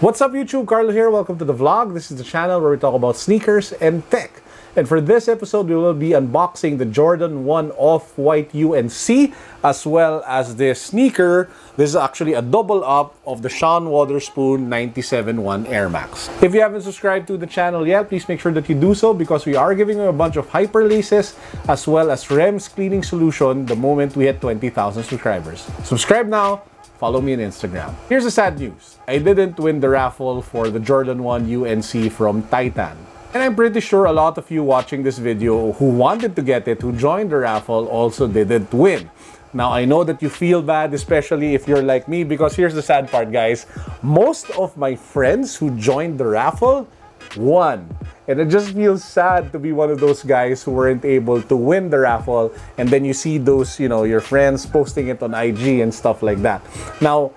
What's up YouTube, Carlo here. Welcome to the vlog. This is the channel where we talk about sneakers and tech. And for this episode, we will be unboxing the Jordan 1 Off-White UNC as well as this sneaker. This is actually a double up of the Wotherspoon 97-1 Air Max. If you haven't subscribed to the channel yet, please make sure that you do so because we are giving you a bunch of hyper laces as well as REMS cleaning solution the moment we hit 20,000 subscribers. Subscribe now. Follow me on Instagram. Here's the sad news. I didn't win the raffle for the Jordan 1 UNC from Titan. And I'm pretty sure a lot of you watching this video who wanted to get it, who joined the raffle, also didn't win. Now, I know that you feel bad, especially if you're like me, because here's the sad part, guys. Most of my friends who joined the raffle won. And it just feels sad to be one of those guys who weren't able to win the raffle. And then you see those, your friends posting it on IG and stuff like that. Now,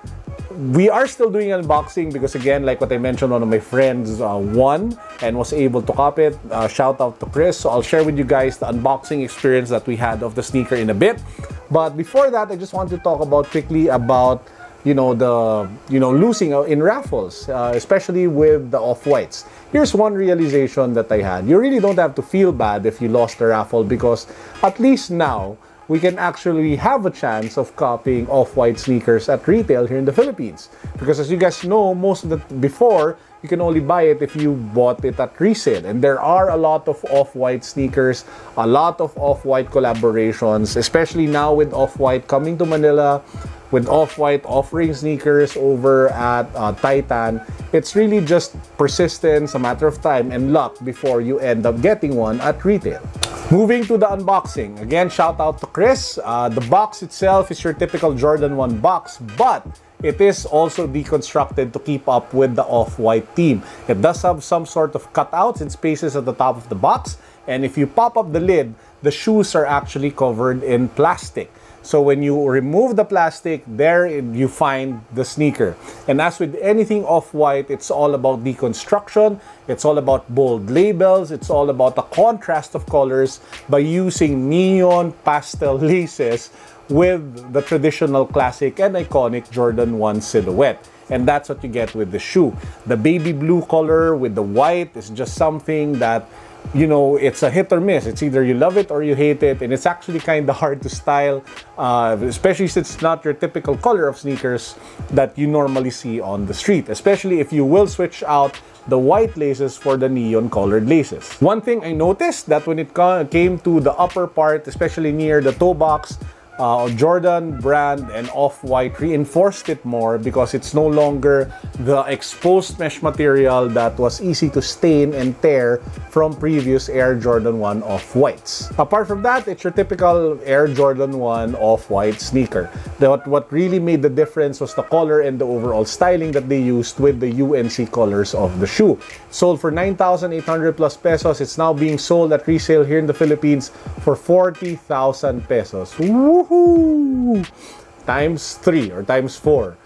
we are still doing unboxing because, again, like what I mentioned, one of my friends won and was able to cop it. Shout out to Chris. So I'll share with you guys the unboxing experience that we had of the sneaker in a bit. But before that, I just want to talk quickly about losing in raffles, especially with the off-whites. Here's one realization that I had. You really don't have to feel bad if you lost the raffle because at least now we can actually have a chance of copying off-white sneakers at retail here in the Philippines. Because as you guys know, most of the before, you can only buy it if you bought it at resale. And there are a lot of off-white sneakers, a lot of off-white collaborations, especially now with Off-White coming to Manila, with Off-White offering sneakers over at Titan. It's really just persistence, a matter of time, and luck before you end up getting one at retail. Moving to the unboxing. Again, shout out to Chris. The box itself is your typical Jordan 1 box, but it is also deconstructed to keep up with the Off-White theme. It does have some sort of cutouts and spaces at the top of the box, and if you pop up the lid, the shoes are actually covered in plastic. So when you remove the plastic, there you find the sneaker. And as with anything Off-White, it's all about deconstruction. It's all about bold labels. It's all about the contrast of colors by using neon pastel laces with the traditional classic and iconic Jordan 1 silhouette. And that's what you get with the shoe. The baby blue color with the white is just something that, it's a hit or miss. It's either you love it or you hate it, and it's actually kind of hard to style, especially since it's not your typical color of sneakers that you normally see on the street, especially if you will switch out the white laces for the neon colored laces. One thing I noticed that when it came to the upper part, especially near the toe box, Jordan brand and Off-White reinforced it more because it's no longer the exposed mesh material that was easy to stain and tear from previous Air Jordan 1 Off-Whites. Apart from that, it's your typical Air Jordan 1 Off-White sneaker. What really made the difference was the color and the overall styling that they used with the UNC colors of the shoe. Sold for 9,800 plus pesos. It's now being sold at resale here in the Philippines for 40,000 pesos. Woohoo! Times 3 or times 4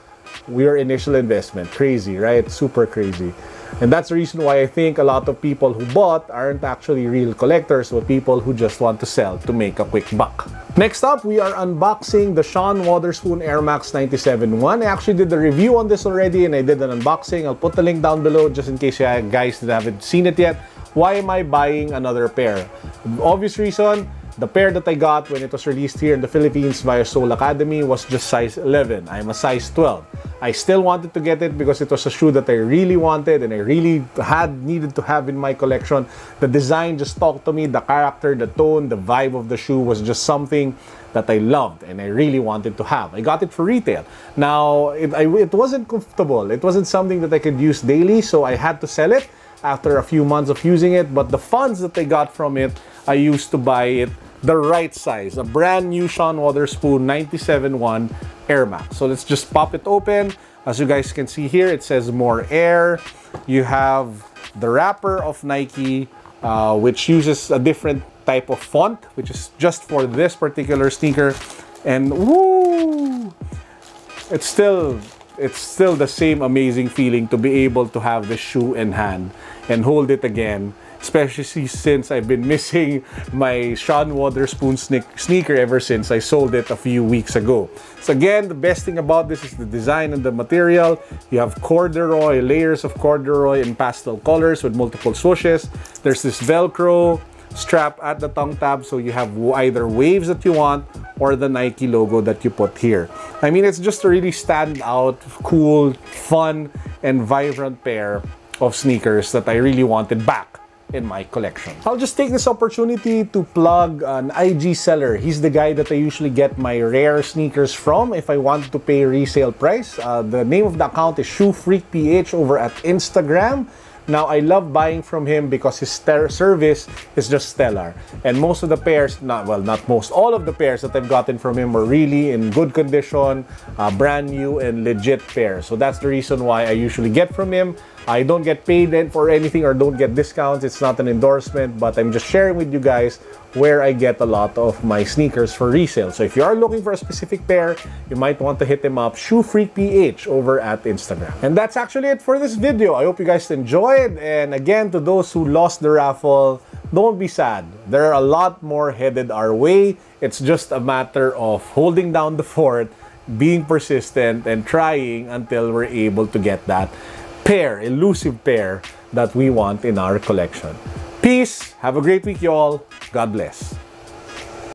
your initial investment. Crazy, right? Super crazy. And that's the reason why I think a lot of people who bought aren't actually real collectors, but people who just want to sell to make a quick buck. Next up, we are unboxing the Wotherspoon Air Max 97-1. I actually did the review on this already and I did an unboxing. I'll put the link down below just in case you guys haven't seen it yet. Why am I buying another pair? Obvious reason, the pair that I got when it was released here in the Philippines via Soul Academy was just size 11. I'm a size 12. I still wanted to get it because it was a shoe that I really wanted and I really needed to have in my collection. The design just talked to me, the character, the tone, the vibe of the shoe was just something that I loved and I really wanted to have. I got it for retail. Now, it wasn't comfortable. It wasn't something that I could use daily, so I had to sell it after a few months of using it. But the funds that I got from it, I used to buy it the right size, a brand new Wotherspoon 97-1 Air Max. So let's just pop it open. As you guys can see here, it says more air. You have the wrapper of Nike, which uses a different type of font, which is just for this particular sneaker. And woo! It's still the same amazing feeling to be able to have the shoe in hand and hold it again. especially since I've been missing my Sean Wotherspoon sneaker ever since I sold it a few weeks ago. So again, the best thing about this is the design and the material. You have corduroy, layers of corduroy in pastel colors with multiple swooshes. There's this Velcro strap at the tongue tab, so you have either waves that you want or the Nike logo that you put here. I mean, it's just a really stand out, cool, fun, and vibrant pair of sneakers that I really wanted back in my collection. I'll just take this opportunity to plug an IG seller. He's the guy that I usually get my rare sneakers from if I want to pay resale price. The name of the account is ShoeFreakPH over at Instagram. Now, I love buying from him because his service is just stellar. And most of the pairs, not most, all of the pairs that I've gotten from him were really in good condition, brand new and legit pairs. So that's the reason why I usually get from him. I don't get paid for anything or don't get discounts. It's not an endorsement, but I'm just sharing with you guys where I get a lot of my sneakers for resale. So if you are looking for a specific pair, you might want to hit him up, ShoeFreakPH over at Instagram. And that's actually it for this video. I hope you guys enjoyed. And again, to those who lost the raffle, don't be sad. There are a lot more headed our way. It's just a matter of holding down the fort, being persistent, and trying until we're able to get that elusive pair that we want in our collection. Peace. Have a great week, y'all. God bless.